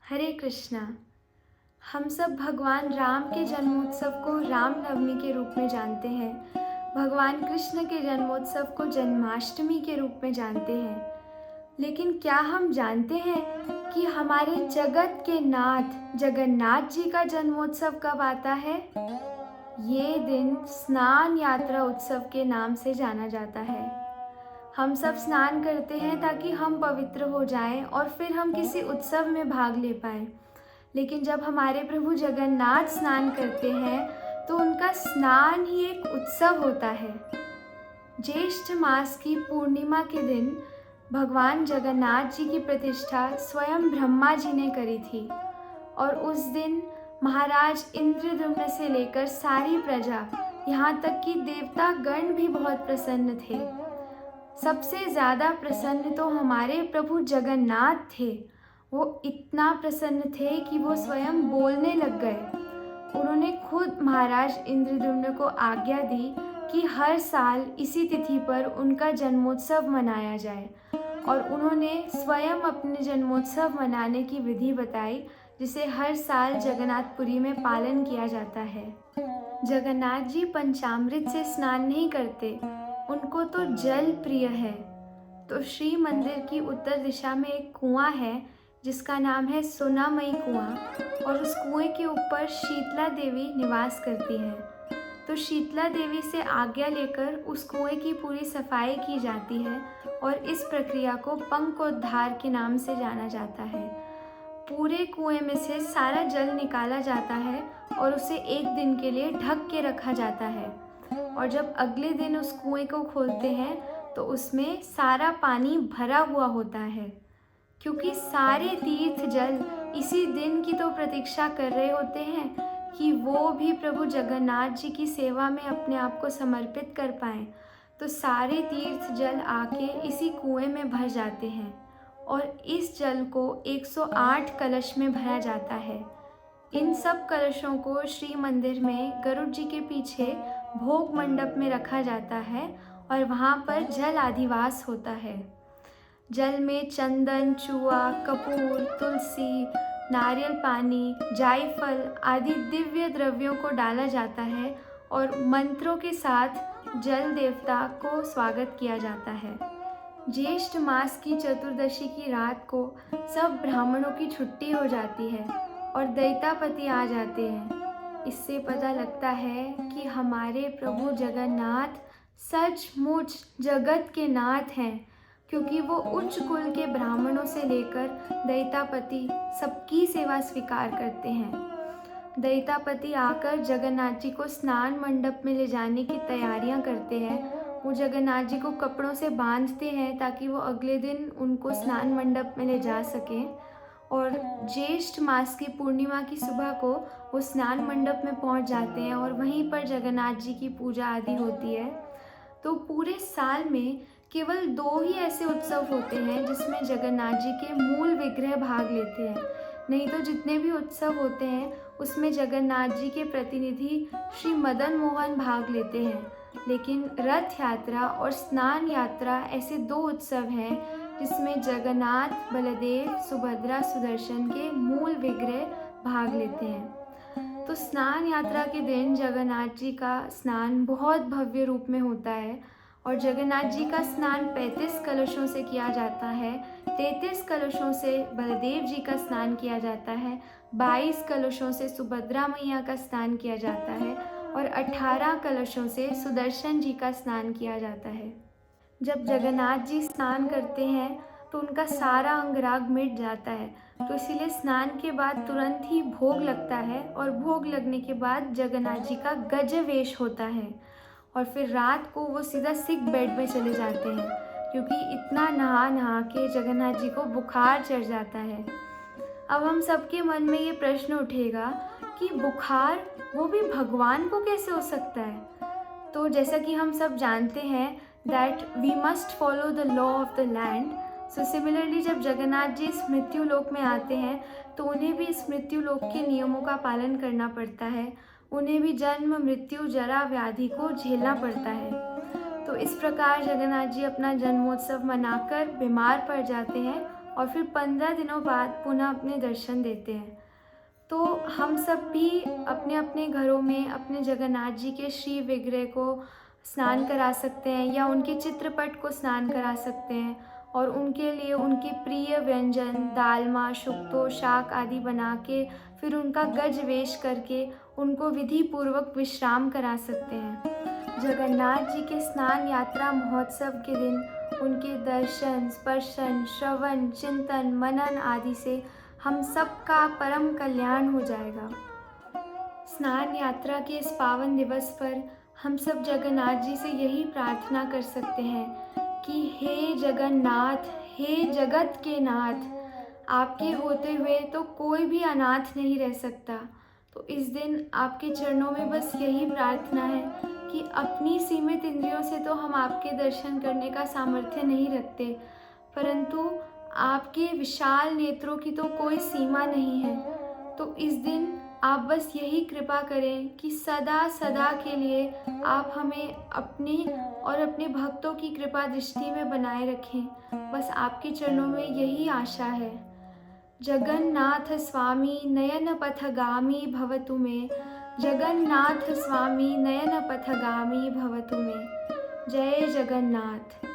हरे कृष्णा। हम सब भगवान राम के जन्मोत्सव को रामनवमी के रूप में जानते हैं। भगवान कृष्ण के जन्मोत्सव को जन्माष्टमी के रूप में जानते हैं। लेकिन क्या हम जानते हैं कि हमारे जगत के नाथ जगन्नाथ जी का जन्मोत्सव कब आता है? ये दिन स्नान यात्रा उत्सव के नाम से जाना जाता है। हम सब स्नान करते हैं ताकि हम पवित्र हो जाएं और फिर हम किसी उत्सव में भाग ले पाएं। लेकिन जब हमारे प्रभु जगन्नाथ स्नान करते हैं तो उनका स्नान ही एक उत्सव होता है। ज्येष्ठ मास की पूर्णिमा के दिन भगवान जगन्नाथ जी की प्रतिष्ठा स्वयं ब्रह्मा जी ने करी थी और उस दिन महाराज इंद्रद्युम्न से लेकर सारी प्रजा, यहाँ तक कि देवता गण भी बहुत प्रसन्न थे। सबसे ज़्यादा प्रसन्न तो हमारे प्रभु जगन्नाथ थे। वो इतना प्रसन्न थे कि वो स्वयं बोलने लग गए। उन्होंने खुद महाराज इंद्रद्युम्न को आज्ञा दी कि हर साल इसी तिथि पर उनका जन्मोत्सव मनाया जाए और उन्होंने स्वयं अपने जन्मोत्सव मनाने की विधि बताई, जिसे हर साल जगन्नाथपुरी में पालन किया जाता है। जगन्नाथ जी पंचामृत से स्नान नहीं करते, उनको तो जल प्रिय है। तो श्री मंदिर की उत्तर दिशा में एक कुआं है जिसका नाम है सोनामई कुआं और उस कुएं के ऊपर शीतला देवी निवास करती है। तो शीतला देवी से आज्ञा लेकर उस कुएं की पूरी सफाई की जाती है और इस प्रक्रिया को पंकोद्धार के नाम से जाना जाता है। पूरे कुएं में से सारा जल निकाला जाता है और उसे एक दिन के लिए ढक के रखा जाता है और जब अगले दिन उस कुएं को खोलते हैं तो उसमें सारा पानी भरा हुआ होता है। क्योंकि सारे तीर्थ जल इसी दिन की तो प्रतीक्षा कर रहे होते हैं कि वो भी प्रभु जगन्नाथ जी की सेवा में अपने आप को समर्पित कर पाएं, तो सारे तीर्थ जल आके इसी कुएं में भर जाते हैं और इस जल को 108 कलश में भरा जाता है। इन सब कलशों को श्री मंदिर में गरुड़ जी के पीछे भोग मंडप में रखा जाता है और वहाँ पर जल अधिवास होता है। जल में चंदन, चूआ, कपूर, तुलसी, नारियल पानी, जायफल आदि दिव्य द्रव्यों को डाला जाता है और मंत्रों के साथ जल देवता को स्वागत किया जाता है। ज्येष्ठ मास की चतुर्दशी की रात को सब ब्राह्मणों की छुट्टी हो जाती है और दैतापति आ जाते हैं। इससे पता लगता है कि हमारे प्रभु जगन्नाथ सचमुच जगत के नाथ हैं, क्योंकि वो उच्च कुल के ब्राह्मणों से लेकर दैतापति सबकी सेवा स्वीकार करते हैं। दैतापति आकर जगन्नाथ जी को स्नान मंडप में ले जाने की तैयारियां करते हैं। वो जगन्नाथ जी को कपड़ों से बांधते हैं ताकि वो अगले दिन उनको स्नान मंडप में ले जा सकें और ज्येष्ठ मास की पूर्णिमा की सुबह को वो स्नान मंडप में पहुंच जाते हैं और वहीं पर जगन्नाथ जी की पूजा आदि होती है। तो पूरे साल में केवल 2 ही ऐसे उत्सव होते हैं जिसमें जगन्नाथ जी के मूल विग्रह भाग लेते हैं। नहीं तो जितने भी उत्सव होते हैं उसमें जगन्नाथ जी के प्रतिनिधि श्री मदन मोहन भाग लेते हैं। लेकिन रथ यात्रा और स्नान यात्रा ऐसे 2 उत्सव हैं जिसमें जगन्नाथ, बलदेव, सुभद्रा, सुदर्शन के मूल विग्रह भाग लेते हैं। तो स्नान यात्रा के दिन जगन्नाथ जी का स्नान बहुत भव्य रूप में होता है और जगन्नाथ जी का स्नान 35 कलशों से किया जाता है। 33 कलशों से बलदेव जी का स्नान किया जाता है, 22 कलशों से सुभद्रा मैया का स्नान किया जाता है और 18 कलशों से सुदर्शन जी का स्नान किया जाता है। जब जगन्नाथ जी स्नान करते हैं तो उनका सारा अंगराग मिट जाता है, तो इसीलिए स्नान के बाद तुरंत ही भोग लगता है और भोग लगने के बाद जगन्नाथ जी का गजवेश होता है और फिर रात को वो सीधा सिक बेड में चले जाते हैं, क्योंकि इतना नहा नहा के जगन्नाथ जी को बुखार चढ़ जाता है। अब हम सबके मन में ये प्रश्न उठेगा कि बुखार वो भी भगवान को कैसे हो सकता है? तो जैसा कि हम सब जानते हैं that we must follow the law of the land. So similarly जब जगन्नाथ जी इस मृत्यु लोक में आते हैं तो उन्हें भी इस मृत्यु लोक के नियमों का पालन करना पड़ता है। उन्हें भी जन्म, मृत्यु, जरा, व्याधि को झेलना पड़ता है। तो इस प्रकार जगन्नाथ जी अपना जन्मोत्सव मनाकर बीमार पड़ जाते हैं और फिर 15 दिनों बाद पुनः अपने दर्शन देते हैं। तो हम सब भी अपने अपने घरों में अपने जगन्नाथ जी के श्री विग्रह को स्नान करा सकते हैं या उनके चित्रपट को स्नान करा सकते हैं और उनके लिए उनके प्रिय व्यंजन दालमा, शुक्तो, शाक आदि बना के फिर उनका गज वेश करके उनको विधि पूर्वक विश्राम करा सकते हैं। जगन्नाथ जी के स्नान यात्रा महोत्सव के दिन उनके दर्शन, स्पर्शन, श्रवण, चिंतन, मनन आदि से हम सबका परम कल्याण हो जाएगा। स्नान यात्रा के इस पावन दिवस पर हम सब जगन्नाथ जी से यही प्रार्थना कर सकते हैं कि हे जगन्नाथ, हे जगत के नाथ, आपके होते हुए तो कोई भी अनाथ नहीं रह सकता। तो इस दिन आपके चरणों में बस यही प्रार्थना है कि अपनी सीमित इंद्रियों से तो हम आपके दर्शन करने का सामर्थ्य नहीं रखते, परंतु आपके विशाल नेत्रों की तो कोई सीमा नहीं है। तो इस दिन आप बस यही कृपा करें कि सदा सदा के लिए आप हमें अपने और अपने भक्तों की कृपा दृष्टि में बनाए रखें। बस आपके चरणों में यही आशा है। जगन्नाथ स्वामी नयन पथगामी भवतु मे, जगन्नाथ स्वामी नयन पथगामी भवतु मे। जय जगन्नाथ।